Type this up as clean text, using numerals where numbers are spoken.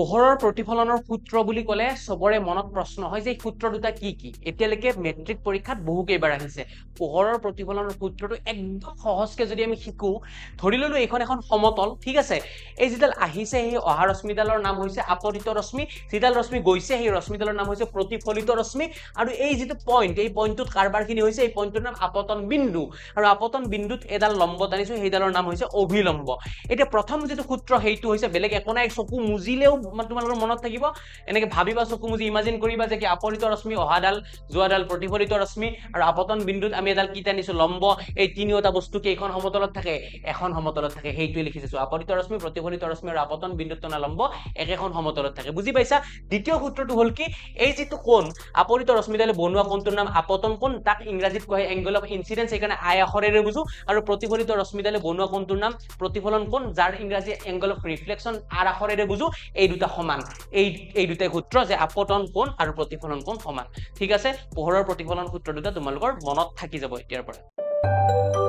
পোহৰৰ প্ৰতিফলনৰ সূত্ৰ বুলি ক'লে সবৰে মনত প্ৰশ্ন হয় যে সূত্ৰ দুটা কি কি এতিয়ালৈকে মেট্ৰিক পৰীক্ষাত বহু কেইবাৰ আহিছে পোহৰৰ প্ৰতিফলনৰ সূত্ৰটো একদম সহজকে যদি আমি শিকো ধৰি ললো এইখন এখন সমতল ঠিক আছে এই যেডাল আহিছে এই অহা ৰশ্মিডালৰ নাম হৈছে আপতিত ৰশ্মি যেডাল ৰশ্মি গৈছে এই ৰশ্মিডালৰ নাম হৈছে প্ৰতিফলিত ৰশ্মি আৰু এই যেটো পইণ্ট এই পইণ্টটোত কাৰবাৰখিনি হৈছে এই পইণ্টটোৰ নাম আপতন বিন্দু আৰু আপতন বিন্দুত এডাল লম্ব টানিছো সেইডালৰ নাম হৈছে অভিলম্ব এতিয়া প্ৰথম যেটো সূত্ৰ হেইটো হৈছে বেলেগ একো নাই চকু মুজিলেও তোমালোকৰ মনত থাকিব এনেকে ভাবিবা চকু মুজি ইমাজিন কৰিবা যে কি আপতিত ৰশ্মি অহাডাল যোৱাডাল প্ৰতিফলিত ৰশ্মি আৰু আপতন বিন্দুত আমি এডাল কি টানিছো লম্ব এই তিনিওটা বস্তু কেইখন সমতলত থাকে এখন সমতলত থাকে হেইটোই লিখিছো আপতিত ৰশ্মি প্ৰতিফলিত ৰশ্মি আৰু আপতন বিন্দুত টনা লম্ব একেখন সমতলত থাকে বুজি পাইছা দ্বিতীয় সূত্ৰটো হল কি এই যেটো কোণ আপতিত ৰশ্মিডালে বনোৱা কোণটোৰ নাম আপতন কোণ তাক ইংৰাজীত কয় এংগল অফ ইনসিডেন্স এইকাৰণে আই আখৰেৰে বুজো আৰু প্ৰতিফলিত ৰশ্মিডালে বনোৱা কোণটোৰ নাম প্ৰতিফলন কোণ যাৰ ইংৰাজী এংগল অফ ৰিফ্লেকশন আৰ আখৰেৰে বুজো এই দুটা সমান এই দুটাই সূত্ৰ যে আপতন কোণ আৰু প্ৰতিফলন কোণ সমান ঠিক আছে পোহৰৰ প্ৰতিফলন সূত্ৰ দুটা তোমালোকৰ মনত থাকি যাব এতিয়াৰ পৰা